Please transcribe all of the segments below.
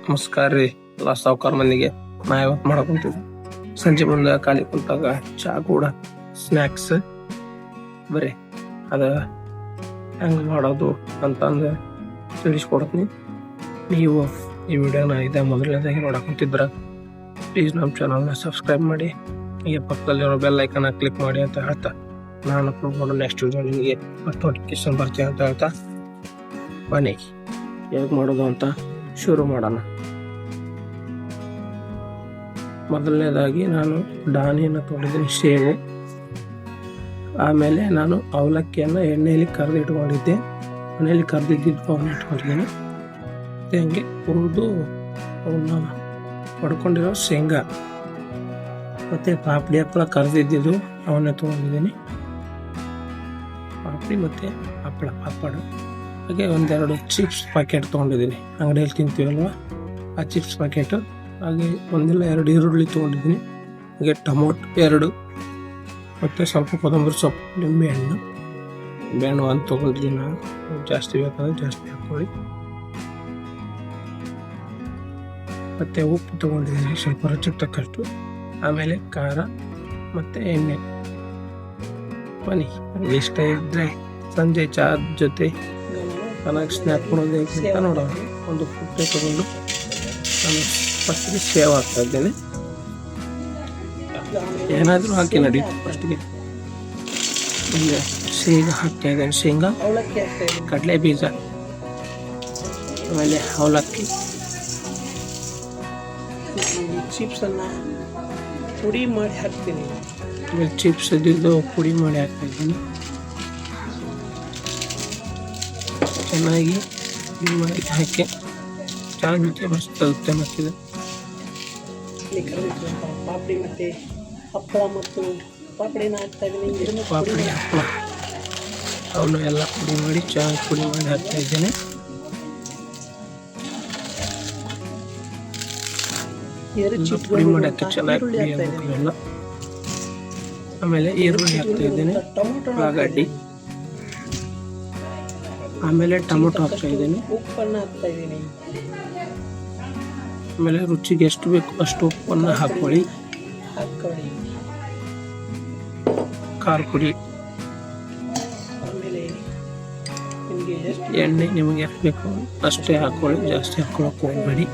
ನಮಸ್ಕಾರ ರೀ ಎಲ್ಲ ಸಾವುಕಾರ ಮಂದಿಗೆ. ನಾ ಇವತ್ತು ಮಾಡಕೊಂತೀವಿ ಸಂಜೆ ಮುಂದೆ ಖಾಲಿ ಕುಂತಾಗ ಚಾ ಕೂಡ ಸ್ನ್ಯಾಕ್ಸ್ ಬರ್ರಿ ಅದ ಹೆಂಗೆ ಮಾಡೋದು ಅಂತಂದು ತಿಳಿಸ್ಕೊಡ್ತೀನಿ. ನೀವು ಈ ವಿಡಿಯೋನ ಇದೇ ಮೊದಲನೇದಾಗಿ ನೋಡಕೊಂತಿದ್ರ ಪ್ಲೀಸ್ ನಮ್ಮ ಚಾನಲ್ನ ಸಬ್ಸ್ಕ್ರೈಬ್ ಮಾಡಿ, ಈಗ ಪಕ್ಕದಲ್ಲಿರೋ ಬೆಲ್ ಐಕನ್ನ ಕ್ಲಿಕ್ ಮಾಡಿ ಅಂತ ಹೇಳ್ತಾ ನಾನು ಅಪ್ಲೋಡ್ ಮಾಡೋ ನೆಕ್ಸ್ಟ್ ವಿಡಿಯೋ ನಿಮಗೆ ನೋಟಿಫಿಕೇಶನ್ ಬರ್ತೀವಿ ಅಂತ ಹೇಳ್ತಾ ಬನ್ನಿ ಹೇಗೆ ಮಾಡೋದು ಅಂತ ಶುರು ಮಾಡೋಣ. ಮೊದಲನೇದಾಗಿ ನಾನು ದಾಣಿಯನ್ನು ತೊಗೊಂಡಿದ್ದೀನಿ, ಸೇವು. ಆಮೇಲೆ ನಾನು ಅವಲಕ್ಕಿಯನ್ನು ಎಣ್ಣೆಯಲ್ಲಿ ಕರೆದಿಟ್ಕೊಂಡಿದ್ದೆ, ಮನೆಯಲ್ಲಿ ಕರೆದಿದ್ದು ಅವನ್ನ ಇಟ್ಕೊಂಡಿದ್ದೀನಿ. ಮತ್ತು ಹಂಗೆ ಹುರಿದು ಅವನ್ನ ಹೊಡ್ಕೊಂಡಿರೋ ಶೇಂಗಾ ಮತ್ತು ಪಾಪಡಿ ಹಪ್ಪಳ ಕರೆದಿದ್ದು ಅವನ್ನೇ ತೊಗೊಂಡಿದ್ದೀನಿ. ಪಾಪಡಿ ಮತ್ತು ಹಪ್ಪಳ ಪಾಪಡ, ಹಾಗೆ ಒಂದೆರಡು ಚಿಪ್ಸ್ ಪ್ಯಾಕೆಟ್ ತೊಗೊಂಡಿದ್ದೀನಿ, ಅಂಗಡಿಯಲ್ಲಿ ತಿಂತೀವಲ್ವ ಆ ಚಿಪ್ಸ್ ಪ್ಯಾಕೆಟು. ಹಾಗೆ ಒಂದಿಲ್ಲ 2 ಈರುಳ್ಳಿ ತೊಗೊಂಡಿದ್ದೀನಿ, ಹಾಗೆ ಟೊಮೊಟೊ 2, ಮತ್ತು ಸ್ವಲ್ಪ ಕೊತ್ತಂಬರಿ ಸೊಪ್ಪು, ನಿಂಬೆಹಣ್ಣು 1 ತೊಗೊಂಡಿದ್ದೀನಿ. ನಾನು ಜಾಸ್ತಿ ಬೇಕಾದ್ರೆ ಜಾಸ್ತಿ ಹಾಕ್ಕೊಳ್ಳಿ. ಮತ್ತು ಉಪ್ಪು ತೊಗೊಂಡಿದ್ದೀನಿ ಸ್ವಲ್ಪ ರುಚಿಗೆ ತಕ್ಕಷ್ಟು. ಆಮೇಲೆ ಖಾರ ಮತ್ತು ಎಣ್ಣೆ. ಬನ್ನಿ ಇಷ್ಟ ಇದ್ದರೆ ಸಂಜೆ ಚಾ ಜೊತೆ ಚೆನ್ನಾಗಿ ಸ್ನ್ಯಾಕ್ ಮಾಡೋದು ಅಂತ ನೋಡೋಣ. ಒಂದು ಪುಟ್ಟೆ ತೊಗೊಂಡು ನಾನು ಫಸ್ಟಿಗೆ ಸೇವ್ ಹಾಕ್ತಾ ಇದ್ದೇನೆ. ಏನಾದರೂ ಹಾಕಿ ನಡೀತು. ಫಸ್ಟಿಗೆ ಒಂದು ಶೇಂಗಾ ಹಾಕ್ತಾ ಇದ್ದೇನೆ, ಶೇಂಗಾ, ಕಡಲೆ ಬೀಜ, ಆಮೇಲೆ ಅವಲಕ್ಕಿ, ಚಿಪ್ಸನ್ನು ಪುಡಿ ಮಾಡಿ ಹಾಕ್ತೀನಿ. ಆಮೇಲೆ ಚಿಪ್ಸ್ ಇದ್ದಿದ್ದು ಪುಡಿ ಮಾಡಿ ಹಾಕ್ತಾ ಇದ್ದೀನಿ. ಚೆನ್ನಾಗಿ ಇದು ಮಾಡಿ ಹಾಕಿ ಚಾ ಜೊತೆ ಮಸ್ತ್ ಹಾಕಿದೆ. ಪಾಪಡಿ ಮತ್ತು ಹಪ್ಪಳ ಮತ್ತು ಪಾಪಡಿನ ಹಾಕ್ತಾ ಇದ್ದೀನಿ. ಪಾಪಡಿ ಹಪ್ಪಳ ಅವನು ಎಲ್ಲ ಪುಡಿ ಮಾಡಿ ಚಾ ಪುಡಿ ಮಾಡಿ ಹಾಕ್ತಾ ಇದ್ದೇನೆ. ಪುಡಿ ಮಾಡಿ ಹಾಕಿ ಚೆನ್ನಾಗಿ ಪುಡಿ ಎಲ್ಲ. ಆಮೇಲೆ ಈರುಳ್ಳಿ ಹಾಕ್ತಾ ಇದ್ದೇನೆ, ಉಳ್ಳಾಗಡ್ಡಿ, ಆಮೇಲೆ ಟೊಮೊಟೊ ಹಾಕ್ತಾ ಇದ್ದೀನಿ, ಉಪ್ಪನ್ನು ಹಾಕ್ತಾ ಇದ್ದೀನಿ. ಆಮೇಲೆ ರುಚಿಗೆ ಎಷ್ಟು ಬೇಕು ಅಷ್ಟು ಉಪ್ಪನ್ನು ಹಾಕ್ಕೊಳ್ಳಿ. ಖಾರ ಪುಡಿ, ಆಮೇಲೆ ನಿಮಗೆ ಎಣ್ಣೆ ನಿಮಗೆ ಎಷ್ಟು ಬೇಕು ಅಷ್ಟೇ ಹಾಕ್ಕೊಳ್ಳಿ, ಜಾಸ್ತಿ ಹಾಕ್ಕೊಳಕ್ಕೆ ಹೋಗಬೇಡಿ.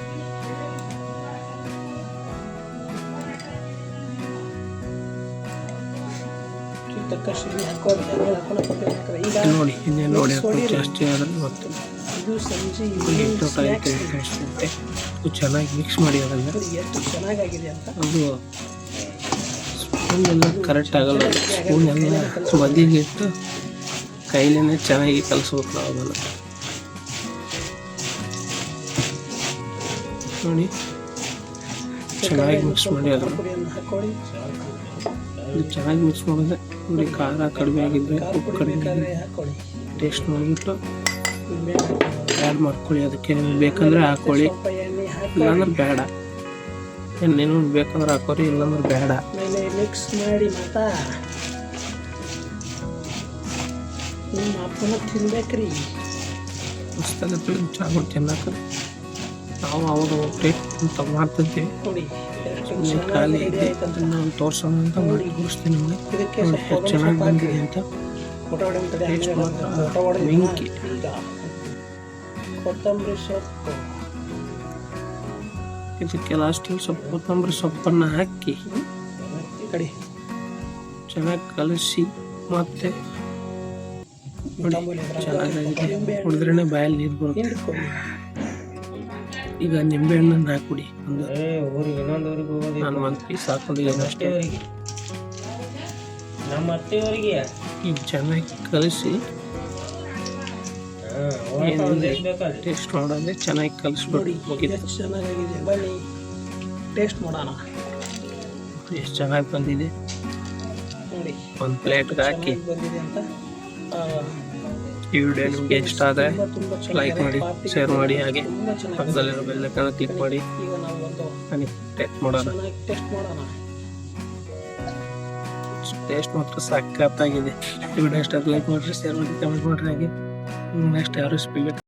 ನೋಡಿ ಇನ್ನೇನು ನೋಡಿ ಜಾಸ್ತಿ ಆದರೆ ಮತ್ತು ಚೆನ್ನಾಗಿ ಮಿಕ್ಸ್ ಮಾಡಿ ಅದನ್ನು. ಎಷ್ಟು ಚೆನ್ನಾಗಿದೆ ಅಂತ ಅದು ಸ್ಪೂನ್ ಎಲ್ಲ ಕರೆಕ್ಟ್ ಆಗಲ್ಲ, ಸ್ಪೂನ್ ಎಲ್ಲ ಬದಿಗೆ ಇಟ್ಟು ಕೈಲೇ ಚೆನ್ನಾಗಿ ಕಲಿಸ್ಬೇಕು ನಾವು ಅದನ್ನು. ನೋಡಿ ಚೆನ್ನಾಗಿ ಮಿಕ್ಸ್ ಮಾಡಿ ಅದನ್ನು ಹಾಕೊಳ್ಳಿ. ಇದು ಚೆನ್ನಾಗಿ ಮಿಕ್ಸ್ ಮಾಡಿದ್ರೆ ನೋಡಿ, ಖಾರ ಕಡಿಮೆ ಆಗಿದ್ರೆ ಉಪ್ಪು ಕಡಿಮೆ ಆಗಿದ್ರೆ ಟೇಸ್ಟ್ ನೋಡಿಬಿಟ್ಟು ಆ್ಯಡ್ ಮಾಡ್ಕೊಳ್ಳಿ. ಅದಕ್ಕೆ ನಿಮ್ಗೆ ಬೇಕಂದ್ರೆ ಹಾಕ್ಕೊಳ್ಳಿ, ಇಲ್ಲಾಂದ್ರೆ ಬೇಡ. ಎಣ್ಣೆನೂ ಬೇಕಂದ್ರೆ ಹಾಕೋರಿ, ಇಲ್ಲಾಂದ್ರೆ ಬೇಡ. ಮಿಕ್ಸ್ ಮಾಡಿ ಮಾತಾ ನಿಮ್ಮ ಅಪ್ಪನ ತಿನ್ಬೇಕ್ರಿ. ಮಸ್ತಾಗತ್ತೆ ಚಾಗಳು ತಿನ್ನಕ್ಕೆ. ನಾವು ಅವರು ಟೇಸ್ಟ್ ಅಂತ ಮಾಡ್ತಿರ್ತೀವಿ. ನೋಡಿ ಖಾಲಿ ಇದೆ ಅದನ್ನು ತೋರಿಸೋಣ ಅಂತ ಮಾಡಿ ತೋರಿಸ್ತೀನಿ ನಿಮಗೆ. ಎಷ್ಟು ಚೆನ್ನಾಗಿ ಬಂದಿದೆ ಅಂತ. ಟೇಸ್ಟ್ ಮಾತ್ರ ಬೆಂಕಿ. ಕೊತ್ತಂಬರಿ ಸೊಪ್ಪು, ಇದಕ್ಕೆ ಲಾಸ್ಟಿಗೆ ಸ್ವಲ್ಪ ಕೊತ್ತಂಬರಿ ಸೊಪ್ಪನ್ನು ಹಾಕಿ ಕಡಿ ಚೆನ್ನಾಗಿ ಕಲಸಿ ಮತ್ತೆ ಚೆನ್ನಾಗಿದೆ. ಕುಡಿದ್ರೇ ಬಾಯಲ್ಲಿ ನೀರು ಬರುತ್ತೆ. ಈಗ ನಿಂಬೆಹಣ್ಣನ್ನು ಹಾಕ್ಬಿಡಿ. ನಾನು 1 ಪೀಸ್ ಹಾಕೊಂಡಿದ್ದೀನಿ ಅಷ್ಟೇ. ನಮ್ಮ ಅತ್ತೆಯವರಿಗೆ ಈಗ ಚೆನ್ನಾಗಿ ಕಲಿಸಿ ಟೇಸ್ಟ್ ಮಾಡೋದೇ ಚೆನ್ನಾಗಿ ಕಲಿಸ್ಬಿಡಿ. ಮುಗಿದ ಚೆನ್ನಾಗಿದೆ, ಬನ್ನಿ ಟೇಸ್ಟ್ ಮಾಡೋಣ. ಎಷ್ಟು ಚೆನ್ನಾಗಿ ಬಂದಿದೆ. ನೋಡಿ ಒಂದು ಪ್ಲೇಟ್ಗೆ ಹಾಕಿ. ಬಂದಿದೆ ಅಂತ. ಈ ವಿಡಿಯೋ ನಿಮಗೆ ಇಷ್ಟ ಆದರೆ ಲೈಕ್ ಮಾಡಿ, ಶೇರ್ ಮಾಡಿ, ಹಾಗೆ ಪಕ್ಕದಲ್ಲಿರೋ ಬೆಲ್ ಐಕಾನ್ ಕ್ಲಿಕ್ ಮಾಡಿ. ಈಗ ನಾವು ಒಂದು ಹಾಗೆ ಟೇಸ್ಟ್ ಮಾಡೋಣ. ಟೇಸ್ಟ್ ಮಾಡೋಣ. ಟೇಸ್ಟ್ ಮಾತ್ರ ಸಖತ್ತಾಗಿದೆ. ಈ ವಿಡಿಯೋ ಇಷ್ಟ ಲೈಕ್ ಮಾಡಿರಿ, ಶೇರ್ ಮಾಡಿ, ಕಮೆಂಟ್ ಮಾಡಿರಿ. ಹಾಗೆ ನೆಕ್ಸ್ಟ್ ಯಾವ ರೆಸಿಪಿ ಬೇಕು